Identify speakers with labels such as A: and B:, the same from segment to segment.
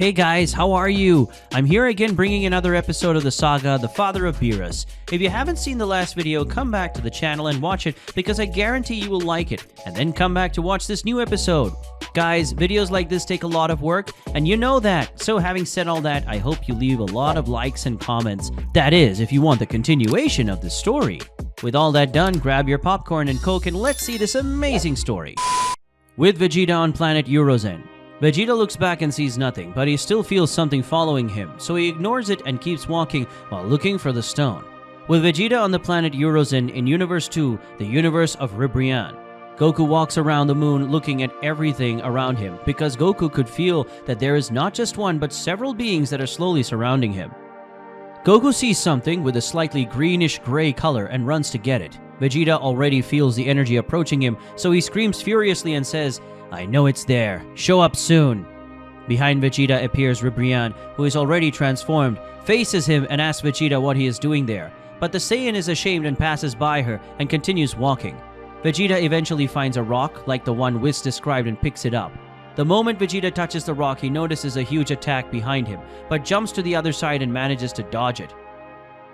A: Hey guys, how are you? I'm here again bringing another episode of the Saga, the father of Beerus. If you haven't seen the last video, come back to the channel and watch it because I guarantee you will like it, and then come back to watch this new episode. Guys, videos like this take a lot of work, and you know that. So having said all that, I hope you leave a lot of likes and comments. That is, if you want the continuation of the story. With all that done, grab your popcorn and Coke and let's see this amazing story. With Vegeta on planet Eurozen. Vegeta looks back and sees nothing, but he still feels something following him, so he ignores it and keeps walking while looking for the stone. With Vegeta on the planet Eurozen in Universe 2, the universe of BEERMUR, Goku walks around the moon looking at everything around him because Goku could feel that there is not just one but several beings that are slowly surrounding him. Goku sees something with a slightly greenish-gray color and runs to get it. Vegeta already feels the energy approaching him, so he screams furiously and says, "I know it's there. Show up soon." Behind Vegeta appears BEERMUR, who is already transformed, faces him and asks Vegeta what he is doing there. But the Saiyan is ashamed and passes by her and continues walking. Vegeta eventually finds a rock like the one Whis described and picks it up. The moment Vegeta touches the rock, he notices a huge attack behind him, but jumps to the other side and manages to dodge it.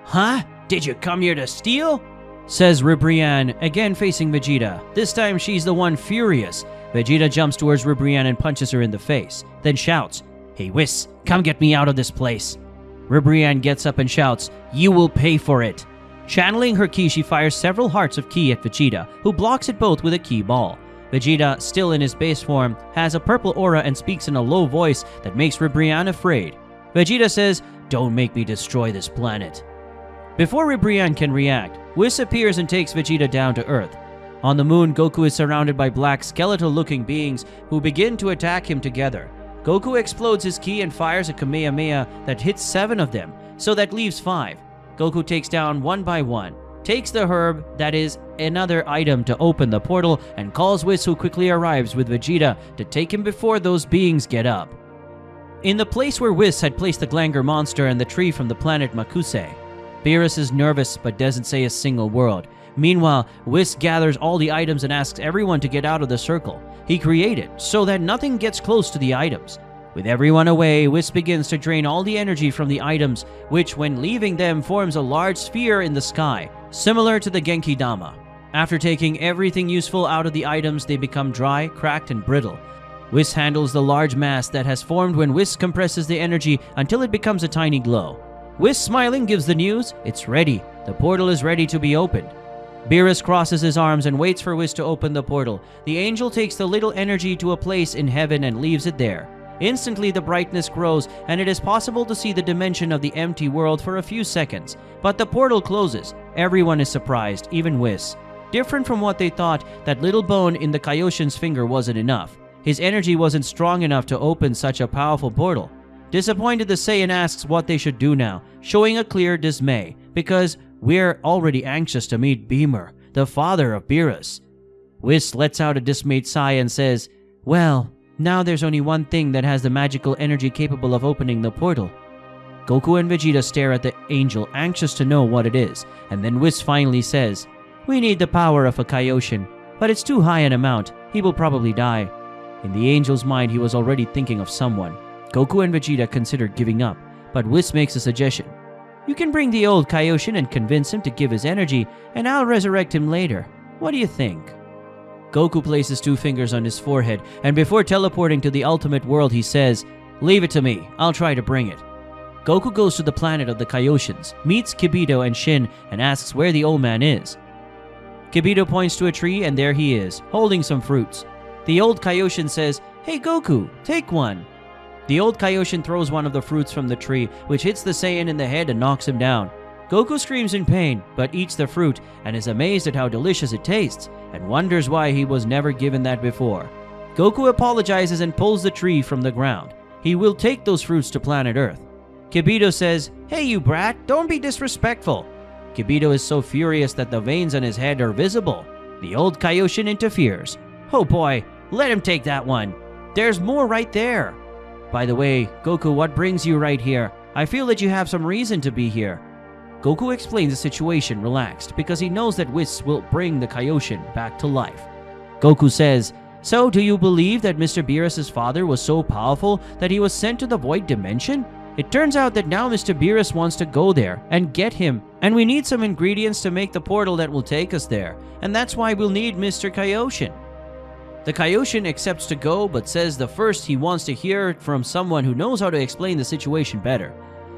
A: "Huh? Did you come here to steal?" says BEERMUR, again facing Vegeta. This time she's the one furious. Vegeta jumps towards BEERMUR and punches her in the face, then shouts, "Hey Whis, come get me out of this place." BEERMUR gets up and shouts, "You will pay for it." Channeling her ki, she fires several hearts of ki at Vegeta, who blocks it both with a ki ball. Vegeta, still in his base form, has a purple aura and speaks in a low voice that makes BEERMUR afraid. Vegeta says, "Don't make me destroy this planet." Before BEERMUR can react, Whis appears and takes Vegeta down to Earth. On the moon, Goku is surrounded by black skeletal-looking beings who begin to attack him together. Goku explodes his ki and fires a Kamehameha that hits 7 of them, so that leaves 5. Goku takes down one by one, takes the herb, that is, another item to open the portal, and calls Whis, who quickly arrives with Vegeta to take him before those beings get up. In the place where Whis had placed the Glanger monster and the tree from the planet Makuse, Beerus is nervous but doesn't say a single word. Meanwhile, Whis gathers all the items and asks everyone to get out of the circle he created so that nothing gets close to the items. With everyone away, Whis begins to drain all the energy from the items, which when leaving them forms a large sphere in the sky, similar to the Genki Dama. After taking everything useful out of the items, they become dry, cracked, and brittle. Whis handles the large mass that has formed when Whis compresses the energy until it becomes a tiny glow. Whis, smiling, gives the news, "It's ready. The portal is ready to be opened." Beerus crosses his arms and waits for Whis to open the portal. The angel takes the little energy to a place in heaven and leaves it there. Instantly, the brightness grows, and it is possible to see the dimension of the empty world for a few seconds. But the portal closes. Everyone is surprised, even Whis. Different from what they thought, that little bone in the Kaioshin's finger wasn't enough. His energy wasn't strong enough to open such a powerful portal. Disappointed, the Saiyan asks what they should do now, showing a clear dismay, because we're already anxious to meet BEERMUR, the father of Beerus. Whis lets out a dismayed sigh and says, "Well, now there's only one thing that has the magical energy capable of opening the portal." Goku and Vegeta stare at the angel, anxious to know what it is, and then Whis finally says, "We need the power of a Kaioshin, but it's too high an amount. He will probably die." In the angel's mind, he was already thinking of someone. Goku and Vegeta considered giving up, but Whis makes a suggestion. "You can bring the old Kaioshin and convince him to give his energy, and I'll resurrect him later. What do you think?" Goku places 2 fingers on his forehead, and before teleporting to the ultimate world, he says, "Leave it to me. I'll try to bring it." Goku goes to the planet of the Kaioshins, meets Kibito and Shin, and asks where the old man is. Kibito points to a tree, and there he is, holding some fruits. The old Kaioshin says, "Hey Goku, take one." The old Kaioshin throws one of the fruits from the tree, which hits the Saiyan in the head and knocks him down. Goku screams in pain, but eats the fruit and is amazed at how delicious it tastes, and wonders why he was never given that before. Goku apologizes and pulls the tree from the ground. He will take those fruits to planet Earth. Kibito says, "Hey you brat, don't be disrespectful." Kibito is so furious that the veins on his head are visible. The old Kaioshin interferes. "Oh boy, let him take that one. There's more right there." "By the way, Goku, what brings you right here? I feel that you have some reason to be here." Goku explains the situation relaxed because he knows that Whis will bring the Kaioshin back to life. Goku says, So, do you believe that Mr. Beerus' father was so powerful that he was sent to the Void Dimension? It turns out that now Mr. Beerus wants to go there and get him, and we need some ingredients to make the portal that will take us there, and that's why we'll need Mr. Kaioshin. The Kaioshin accepts to go, but says the first he wants to hear from someone who knows how to explain the situation better.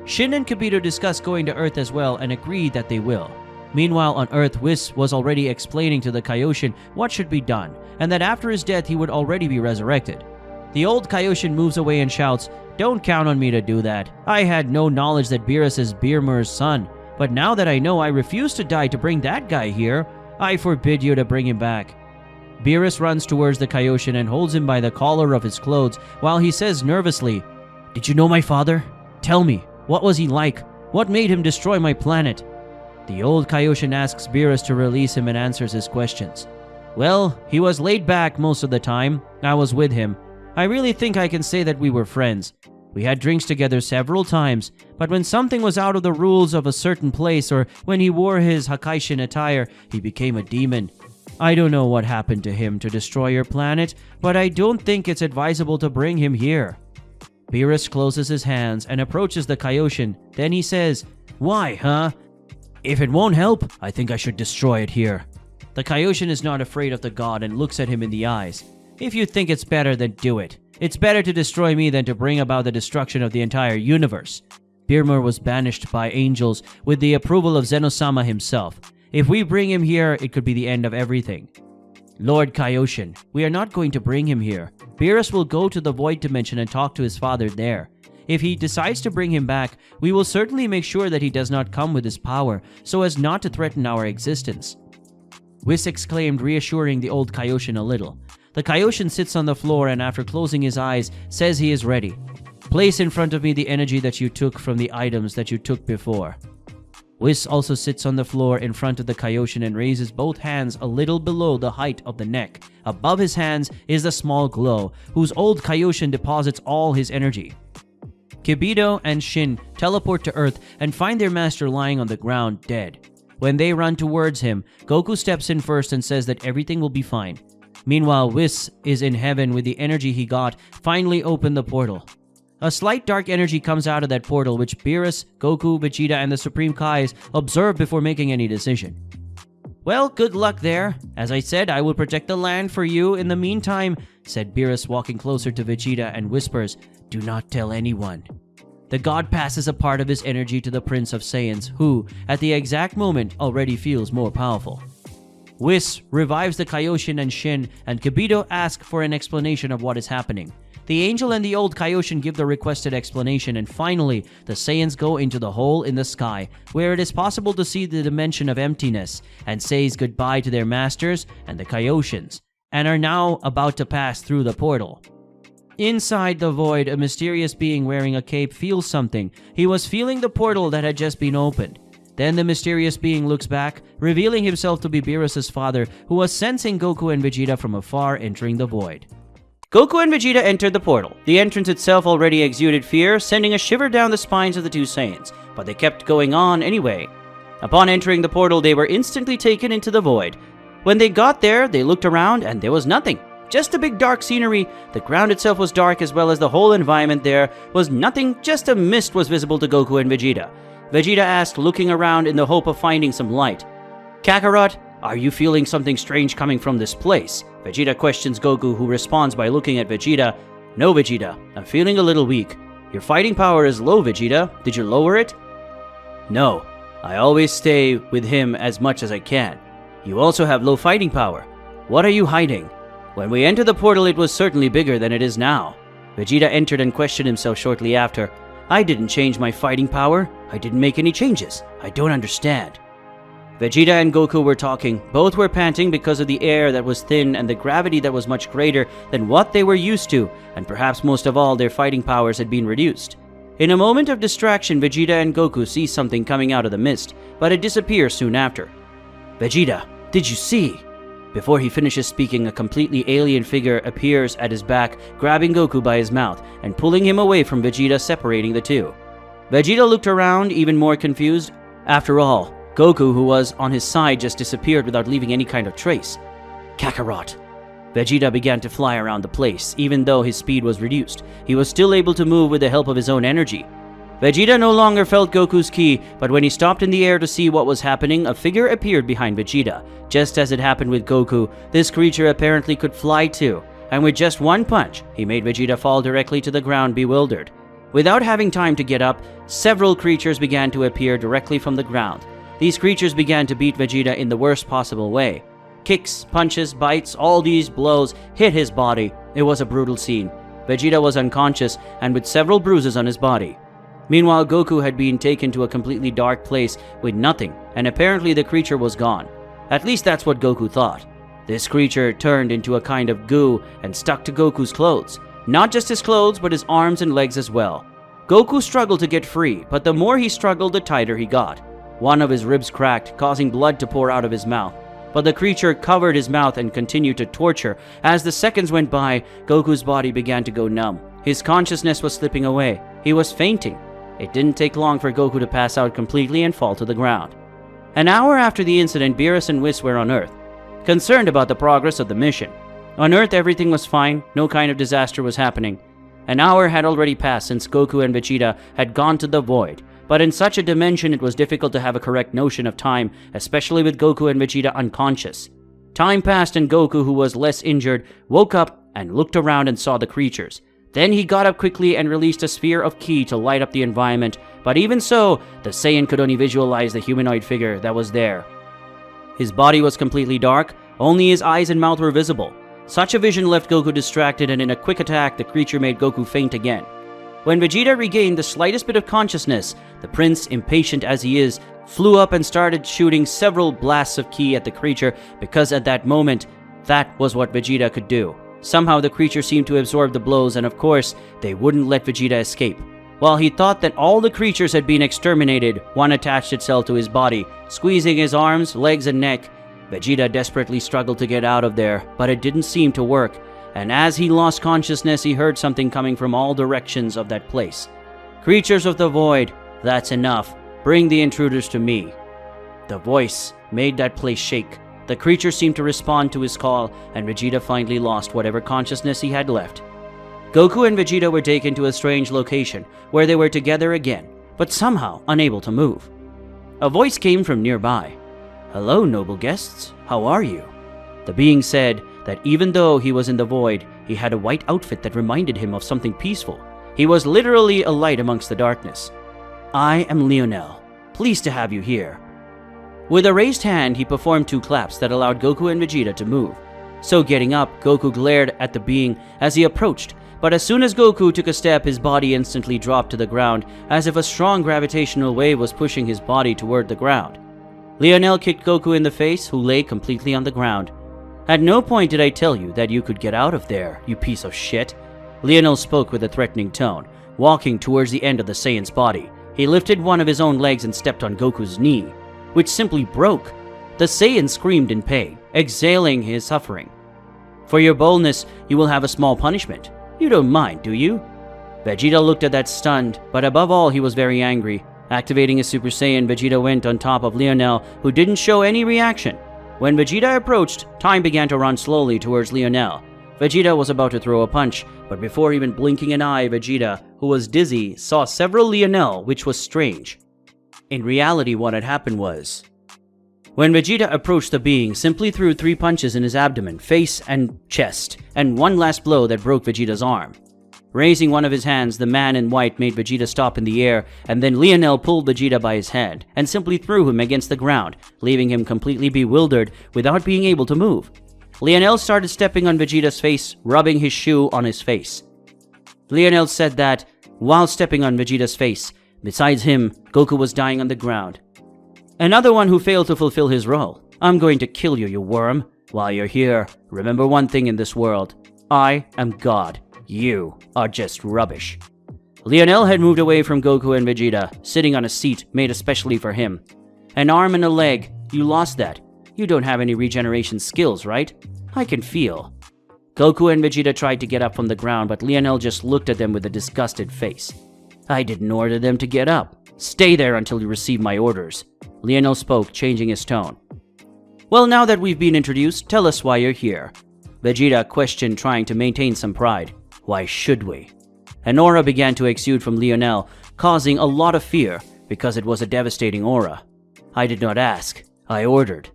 A: Shin and Kibito discuss going to Earth as well and agree that they will. Meanwhile, on Earth, Whis was already explaining to the Kaioshin what should be done, and that after his death he would already be resurrected. The old Kaioshin moves away and shouts, "Don't count on me to do that. I had no knowledge that Beerus is BEERMUR's son, but now that I know I refuse to die to bring that guy here, I forbid you to bring him back." Beerus runs towards the Kaioshin and holds him by the collar of his clothes while he says nervously, "Did you know my father? Tell me, what was he like? What made him destroy my planet?" The old Kaioshin asks Beerus to release him and answers his questions. "Well, he was laid back most of the time. I was with him. I really think I can say that we were friends. We had drinks together several times, but when something was out of the rules of a certain place or when he wore his Hakaishin attire, he became a demon. I don't know what happened to him to destroy your planet, but I don't think it's advisable to bring him here." Beerus closes his hands and approaches the Kaioshin. Then he says, "Why, huh? If it won't help, I think I should destroy it here." The Kaioshin is not afraid of the god and looks at him in the eyes. "If you think it's better, then do it. It's better to destroy me than to bring about the destruction of the entire universe." BEERMUR was banished by angels with the approval of Zenosama himself. If we bring him here, it could be the end of everything. "Lord Kaioshin, we are not going to bring him here. Beerus will go to the Void Dimension and talk to his father there. If he decides to bring him back, we will certainly make sure that he does not come with his power, so as not to threaten our existence." Whis exclaimed, reassuring the old Kaioshin a little. The Kaioshin sits on the floor and after closing his eyes, says he is ready. "Place in front of me the energy that you took from the items that you took before." Whis also sits on the floor in front of the Kaioshin and raises both hands a little below the height of the neck. Above his hands is the small glow, whose old Kaioshin deposits all his energy. Kibito and Shin teleport to Earth and find their master lying on the ground, dead. When they run towards him, Goku steps in first and says that everything will be fine. Meanwhile, Whis is in heaven with the energy he got, finally opened the portal. A slight dark energy comes out of that portal, which Beerus, Goku, Vegeta, and the Supreme Kais observe before making any decision. "Well, good luck there. As I said, I will protect the land for you in the meantime," said Beerus, walking closer to Vegeta and whispers, "Do not tell anyone." The god passes a part of his energy to the Prince of Saiyans, who, at the exact moment, already feels more powerful. Whis revives the Kaioshin and Shin, and Kibito asks for an explanation of what is happening. The angel and the old Kaioshin give the requested explanation, and finally, the Saiyans go into the hole in the sky, where it is possible to see the dimension of emptiness, and says goodbye to their masters and the Kaioshins, and are now about to pass through the portal. Inside the void, a mysterious being wearing a cape feels something. He was feeling the portal that had just been opened. Then the mysterious being looks back, revealing himself to be Beerus' father, who was sensing Goku and Vegeta from afar entering the void. Goku and Vegeta entered the portal. The entrance itself already exuded fear, sending a shiver down the spines of the two Saiyans, but they kept going on anyway. Upon entering the portal, they were instantly taken into the void. When they got there, they looked around and there was nothing. Just a big dark scenery. The ground itself was dark as well as the whole environment there was nothing, just a mist was visible to Goku and Vegeta. Vegeta asked, looking around in the hope of finding some light. "Kakarot, are you feeling something strange coming from this place?" Vegeta questions Goku, who responds by looking at Vegeta. "No, Vegeta, I'm feeling a little weak. Your fighting power is low, Vegeta. Did you lower it?" "No, I always stay with him as much as I can. You also have low fighting power. What are you hiding? When we entered the portal, it was certainly bigger than it is now." Vegeta entered and questioned himself shortly after. "I didn't change my fighting power. I didn't make any changes. I don't understand." Vegeta and Goku were talking. Both were panting because of the air that was thin and the gravity that was much greater than what they were used to, and perhaps most of all, their fighting powers had been reduced. In a moment of distraction, Vegeta and Goku see something coming out of the mist, but it disappears soon after. "Vegeta, did you see?" Before he finishes speaking, a completely alien figure appears at his back, grabbing Goku by his mouth and pulling him away from Vegeta, separating the two. Vegeta looked around, even more confused. After all, Goku, who was on his side, just disappeared without leaving any kind of trace. "Kakarot, Vegeta began to fly around the place. Even though his speed was reduced, he was still able to move with the help of his own energy. Vegeta no longer felt Goku's ki, but when he stopped in the air to see what was happening, a figure appeared behind Vegeta. Just as it happened with Goku, this creature apparently could fly too, and with just one punch, he made Vegeta fall directly to the ground bewildered. Without having time to get up, several creatures began to appear directly from the ground. These creatures began to beat Vegeta in the worst possible way. Kicks, punches, bites, all these blows hit his body. It was a brutal scene. Vegeta was unconscious and with several bruises on his body. Meanwhile, Goku had been taken to a completely dark place with nothing, and apparently the creature was gone. At least that's what Goku thought. This creature turned into a kind of goo and stuck to Goku's clothes. Not just his clothes, but his arms and legs as well. Goku struggled to get free, but the more he struggled, the tighter he got. One of his ribs cracked, causing blood to pour out of his mouth. But the creature covered his mouth and continued to torture. As the seconds went by, Goku's body began to go numb. His consciousness was slipping away. He was fainting. It didn't take long for Goku to pass out completely and fall to the ground. An hour after the incident, Beerus and Whis were on Earth, concerned about the progress of the mission. On Earth, everything was fine. No kind of disaster was happening. An hour had already passed since Goku and Vegeta had gone to the void. But in such a dimension, it was difficult to have a correct notion of time, especially with Goku and Vegeta unconscious. Time passed and Goku, who was less injured, woke up and looked around and saw the creatures. Then he got up quickly and released a sphere of ki to light up the environment, but even so, the Saiyan could only visualize the humanoid figure that was there. His body was completely dark, only his eyes and mouth were visible. Such a vision left Goku distracted, and in a quick attack, the creature made Goku faint again. When Vegeta regained the slightest bit of consciousness, the prince, impatient as he is, flew up and started shooting several blasts of ki at the creature, because at that moment, that was what Vegeta could do. Somehow the creature seemed to absorb the blows, and of course, they wouldn't let Vegeta escape. While he thought that all the creatures had been exterminated, one attached itself to his body, squeezing his arms, legs, and neck. Vegeta desperately struggled to get out of there, but it didn't seem to work, and as he lost consciousness, he heard something coming from all directions of that place. "Creatures of the void, that's enough. Bring the intruders to me." The voice made that place shake. The creature seemed to respond to his call, and Vegeta finally lost whatever consciousness he had left. Goku and Vegeta were taken to a strange location, where they were together again, but somehow unable to move. A voice came from nearby. "Hello, noble guests. How are you?" The being said that even though he was in the void, he had a white outfit that reminded him of something peaceful. He was literally a light amongst the darkness. "I am Lionel. Pleased to have you here." With a raised hand, he performed 2 claps that allowed Goku and Vegeta to move. So getting up, Goku glared at the being as he approached, but as soon as Goku took a step, his body instantly dropped to the ground, as if a strong gravitational wave was pushing his body toward the ground. Lionel kicked Goku in the face, who lay completely on the ground. "At no point did I tell you that you could get out of there, you piece of shit." Lionel spoke with a threatening tone, walking towards the end of the Saiyan's body. He lifted one of his own legs and stepped on Goku's knee, which simply broke. The Saiyan screamed in pain, exhaling his suffering. "For your boldness, you will have a small punishment. You don't mind, do you?" Vegeta looked at that stunned, but above all he was very angry. Activating his Super Saiyan, Vegeta went on top of Lionel, who didn't show any reaction. When Vegeta approached, time began to run slowly towards Lionel. Vegeta was about to throw a punch, but before even blinking an eye, Vegeta, who was dizzy, saw several Lionel, which was strange. In reality, what had happened was, when Vegeta approached the being, simply threw 3 punches in his abdomen, face, and chest, and one last blow that broke Vegeta's arm. Raising one of his hands, the man in white made Vegeta stop in the air, and then Lionel pulled Vegeta by his hand and simply threw him against the ground, leaving him completely bewildered without being able to move. Lionel started stepping on Vegeta's face, rubbing his shoe on his face. Lionel said that, while stepping on Vegeta's face, besides him, Goku was dying on the ground. "Another one who failed to fulfill his role. I'm going to kill you, you worm. While you're here, remember one thing in this world. I am God. You are just rubbish." Lionel had moved away from Goku and Vegeta, sitting on a seat made especially for him. "An arm and a leg. You lost that. You don't have any regeneration skills, right? I can feel." Goku and Vegeta tried to get up from the ground, but Lionel just looked at them with a disgusted face. "I didn't order them to get up. Stay there until you receive my orders." Lionel spoke, changing his tone. "Well, now that we've been introduced, tell us why you're here." Vegeta questioned, trying to maintain some pride. Why should we? An aura began to exude from Lionel, causing a lot of fear because it was a devastating aura. I did not ask, I ordered.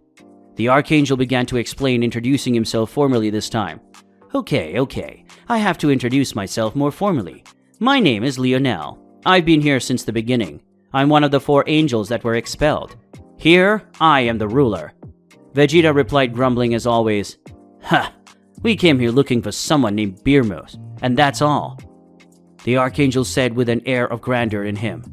A: The Archangel began to explain, introducing himself formally this time. Okay, I have to introduce myself more formally. My name is Lionel. I've been here since the beginning. I'm one of the 4 angels that were expelled. Here, I am the ruler. Vegeta replied, grumbling as always. We came here looking for someone named BEERMUR, and that's all. The Archangel said with an air of grandeur in him.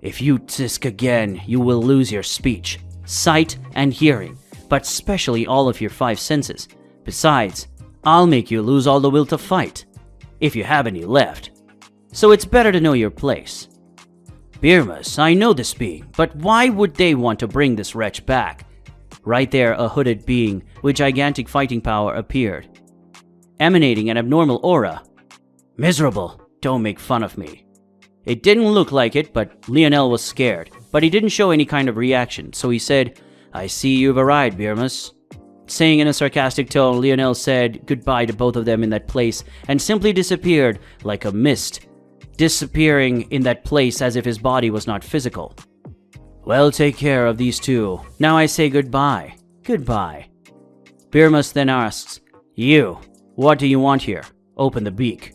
A: If you tisk again, you will lose your speech, sight, and hearing, but especially all of your 5 senses. Besides, I'll make you lose all the will to fight, if you have any left. So it's better to know your place. BEERMUR, I know this being, but why would they want to bring this wretch back? Right there, a hooded being with gigantic fighting power appeared, emanating an abnormal aura. Miserable, don't make fun of me. It didn't look like it, but Lionel was scared, but he didn't show any kind of reaction, so he said, I see you've arrived, BEERMUR. Saying in a sarcastic tone, Lionel said goodbye to both of them in that place and simply disappeared like a mist, disappearing in that place as if his body was not physical. Well, take care of these 2. Now I say goodbye. Goodbye. BEERMUR then asks, You, what do you want here? Open the beak.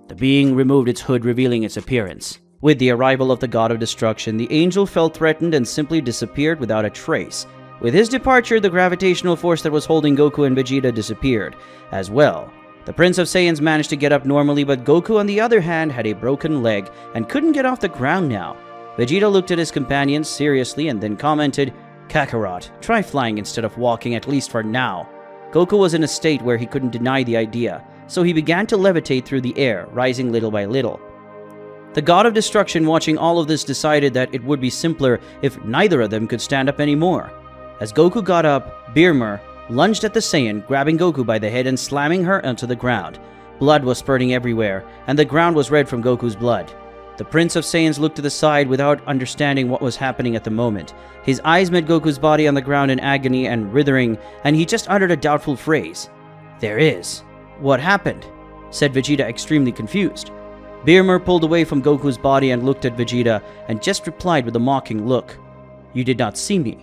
A: The being removed its hood, revealing its appearance. With the arrival of the God of Destruction, the angel felt threatened and simply disappeared without a trace. With his departure, the gravitational force that was holding Goku and Vegeta disappeared as well. The Prince of Saiyans managed to get up normally, but Goku on the other hand had a broken leg and couldn't get off the ground now. Vegeta looked at his companions seriously and then commented, Kakarot, try flying instead of walking, at least for now. Goku was in a state where he couldn't deny the idea, so he began to levitate through the air, rising little by little. The God of Destruction, watching all of this, decided that it would be simpler if neither of them could stand up anymore. As Goku got up, BEERMUR lunged at the Saiyan, grabbing Goku by the head and slamming her onto the ground. Blood was spurting everywhere, and the ground was red from Goku's blood. The Prince of Saiyans looked to the side without understanding what was happening at the moment. His eyes met Goku's body on the ground in agony and writhing, and he just uttered a doubtful phrase. There is. What happened? Said Vegeta, extremely confused. BEERMUR pulled away from Goku's body and looked at Vegeta, and just replied with a mocking look. You did not see me.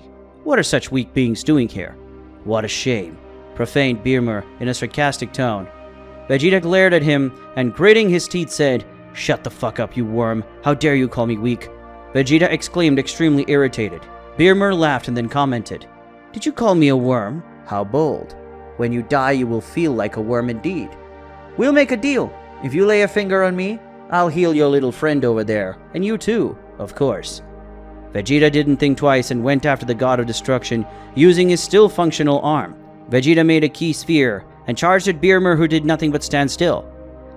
A: What are such weak beings doing here? What a shame, profaned BEERMUR in a sarcastic tone. Vegeta glared at him and, gritting his teeth, said, Shut the fuck up, you worm. How dare you call me weak? Vegeta exclaimed, extremely irritated. BEERMUR laughed and then commented, Did you call me a worm? How bold. When you die, you will feel like a worm indeed. We'll make a deal. If you lay a finger on me, I'll heal your little friend over there. And you too, of course. Vegeta didn't think twice and went after the God of Destruction, using his still functional arm. Vegeta made a key sphere and charged at BEERMUR, who did nothing but stand still.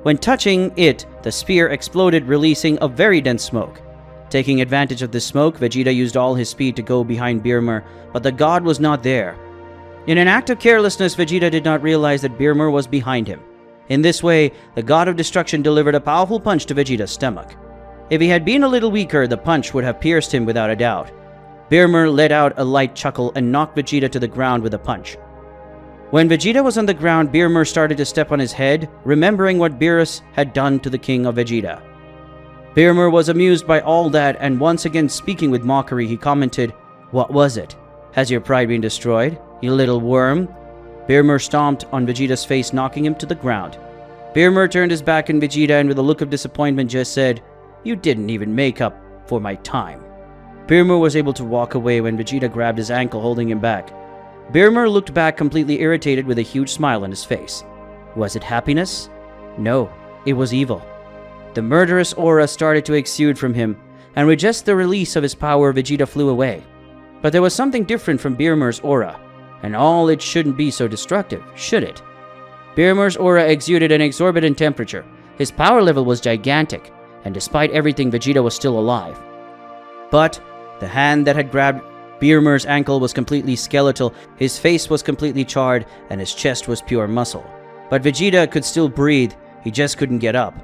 A: When touching it, the spear exploded, releasing a very dense smoke. Taking advantage of this smoke, Vegeta used all his speed to go behind BEERMUR, but the god was not there. In an act of carelessness, Vegeta did not realize that BEERMUR was behind him. In this way, the God of Destruction delivered a powerful punch to Vegeta's stomach. If he had been a little weaker, the punch would have pierced him without a doubt. BEERMUR let out a light chuckle and knocked Vegeta to the ground with a punch. When Vegeta was on the ground, BEERMUR started to step on his head, remembering what Beerus had done to the king of Vegeta. BEERMUR was amused by all that, and once again speaking with mockery, he commented, What was it? Has your pride been destroyed, you little worm? BEERMUR stomped on Vegeta's face, knocking him to the ground. BEERMUR turned his back on Vegeta and with a look of disappointment just said, You didn't even make up for my time. BEERMUR was able to walk away when Vegeta grabbed his ankle, holding him back. BEERMUR looked back, completely irritated, with a huge smile on his face. Was it happiness? No, it was evil. The murderous aura started to exude from him, and with just the release of his power, Vegeta flew away. But there was something different from BEERMUR's aura, and all it shouldn't be so destructive, should it? BEERMUR's aura exuded an exorbitant temperature. His power level was gigantic, and despite everything, Vegeta was still alive. But the hand that had grabbed BEERMUR's ankle was completely skeletal, his face was completely charred, and his chest was pure muscle. But Vegeta could still breathe, he just couldn't get up.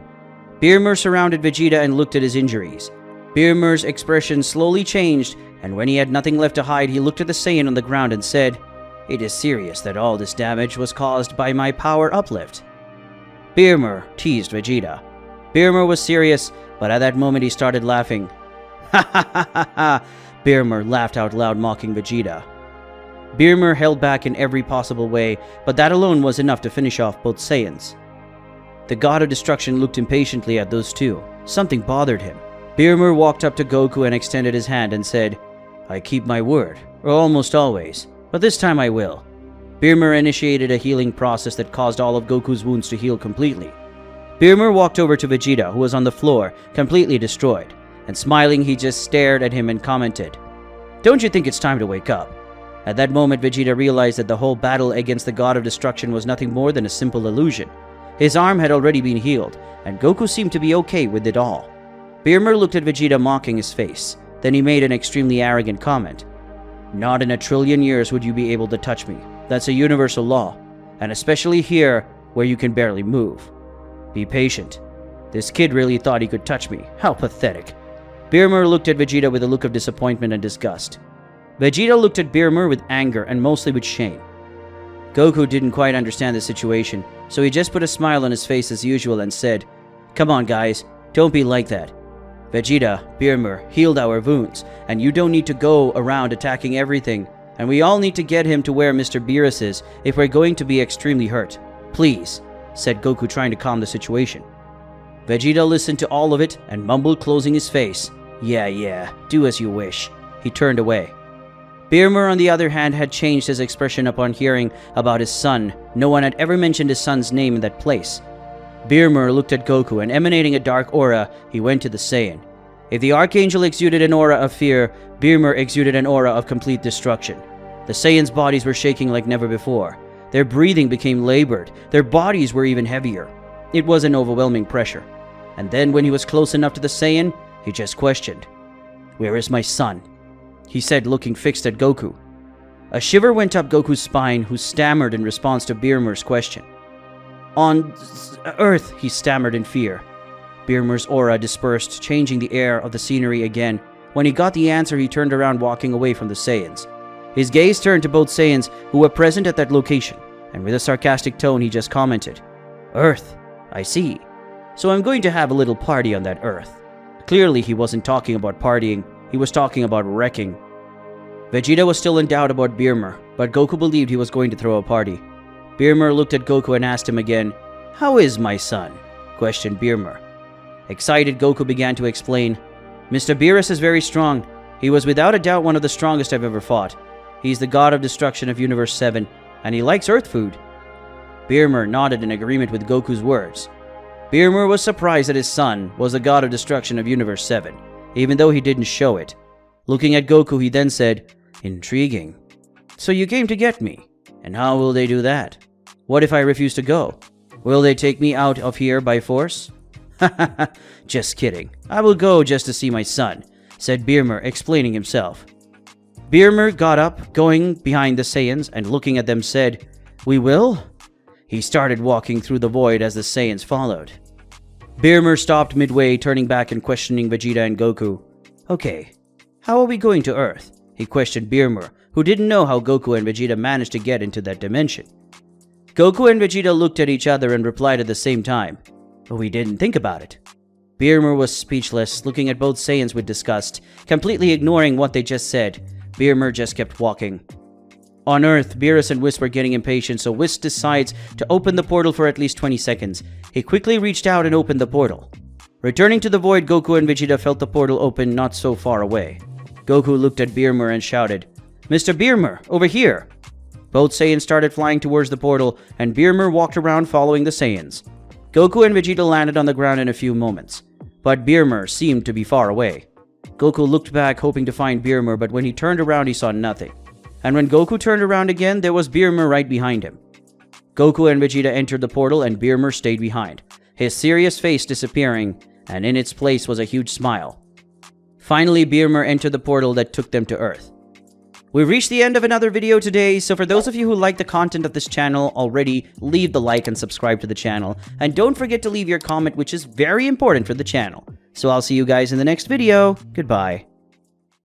A: BEERMUR surrounded Vegeta and looked at his injuries. BEERMUR's expression slowly changed, and when he had nothing left to hide, he looked at the Saiyan on the ground and said,
B: It is serious that all this damage was caused by my power uplift." BEERMUR teased Vegeta. BEERMUR was serious, but at that moment he started laughing. "Ha ha ha ha ha!" BEERMUR laughed out loud, mocking Vegeta. BEERMUR held back in every possible way, but that alone was enough to finish off both Saiyans. The God of Destruction looked impatiently at those two. Something bothered him. BEERMUR walked up to Goku and extended his hand and said, "I keep my word, or almost always, but this time I will." BEERMUR initiated a healing process that caused all of Goku's wounds to heal completely. BEERMUR walked over to Vegeta, who was on the floor, completely destroyed, and smiling he just stared at him and commented, "Don't you think it's time to wake up?" At that moment, Vegeta realized that the whole battle against the God of Destruction was nothing more than a simple illusion. His arm had already been healed, and Goku seemed to be okay with it all. BEERMUR looked at Vegeta, mocking his face. Then he made an extremely arrogant comment. "Not in a trillion years would you be able to touch me. That's a universal law, and especially here, where you can barely move. Be patient. This kid really thought he could touch me. How pathetic." BEERMUR looked at Vegeta with a look of disappointment and disgust. Vegeta looked at BEERMUR with anger and mostly with shame. Goku didn't quite understand the situation, so he just put a smile on his face as usual and said, "Come on guys, don't be like that. Vegeta, BEERMUR healed our wounds, and you don't need to go around attacking everything, and we all need to get him to where Mr. Beerus is if we're going to be extremely hurt. Please," said Goku, trying to calm the situation. Vegeta listened to all of it and mumbled, closing his face, Yeah, do as you wish." He turned away. BEERMUR, on the other hand, had changed his expression upon hearing about his son. No one had ever mentioned his son's name in that place. BEERMUR looked at Goku, and emanating a dark aura, he went to the Saiyan. If the Archangel exuded an aura of fear, BEERMUR exuded an aura of complete destruction. The Saiyans' bodies were shaking like never before. Their breathing became labored. Their bodies were even heavier. It was an overwhelming pressure. And then when he was close enough to the Saiyan, he just questioned, "Where is my son?" he said, looking fixed at Goku. A shiver went up Goku's spine, who stammered in response to BEERMUR's question. "On Earth," he stammered in fear. BEERMUR's aura dispersed, changing the air of the scenery again. When he got the answer, he turned around, walking away from the Saiyans. His gaze turned to both Saiyans who were present at that location, and with a sarcastic tone, he just commented, "Earth, I see. So I'm going to have a little party on that Earth." Clearly, he wasn't talking about partying. He was talking about wrecking. Vegeta was still in doubt about BEERMUR, but Goku believed he was going to throw a party. BEERMUR looked at Goku and asked him again, "How is my son?" questioned BEERMUR. Excited, Goku began to explain, "Mr. Beerus is very strong. He was without a doubt one of the strongest I've ever fought. He's the God of Destruction of Universe 7, and he likes Earth food." BEERMUR nodded in agreement with Goku's words. BEERMUR was surprised that his son was the God of Destruction of Universe 7, even though he didn't show it. Looking at Goku, he then said, "Intriguing. So you came to get me, and how will they do that? What if I refuse to go? Will they take me out of here by force?" "Ha, just kidding. I will go just to see my son," said BEERMUR, explaining himself. BEERMUR got up, going behind the Saiyans, and looking at them said, "We will?" He started walking through the void as the Saiyans followed. BEERMUR stopped midway, turning back and questioning Vegeta and Goku. "Okay, how are we going to Earth?" he questioned BEERMUR, who didn't know how Goku and Vegeta managed to get into that dimension. Goku and Vegeta looked at each other and replied at the same time, "We didn't think about it." BEERMUR was speechless, looking at both Saiyans with disgust, completely ignoring what they just said. BEERMUR just kept walking. On Earth, Beerus and Whis were getting impatient, so Whis decides to open the portal for at least 20 seconds. He quickly reached out and opened the portal. Returning to the void, Goku and Vegeta felt the portal open not so far away. Goku looked at BEERMUR and shouted, "Mr. BEERMUR, over here!" Both Saiyans started flying towards the portal, and BEERMUR walked around following the Saiyans. Goku and Vegeta landed on the ground in a few moments, but BEERMUR seemed to be far away. Goku looked back, hoping to find BEERMUR, but when he turned around, he saw nothing. And when Goku turned around again, there was BEERMUR right behind him. Goku and Vegeta entered the portal, and BEERMUR stayed behind, his serious face disappearing, and in its place was a huge smile. Finally, BEERMUR entered the portal that took them to Earth. We've reached the end of another video today, so for those of you who like the content of this channel already, leave the like and subscribe to the channel. And don't forget to leave your comment, which is very important for the channel. So I'll see you guys in the next video. Goodbye.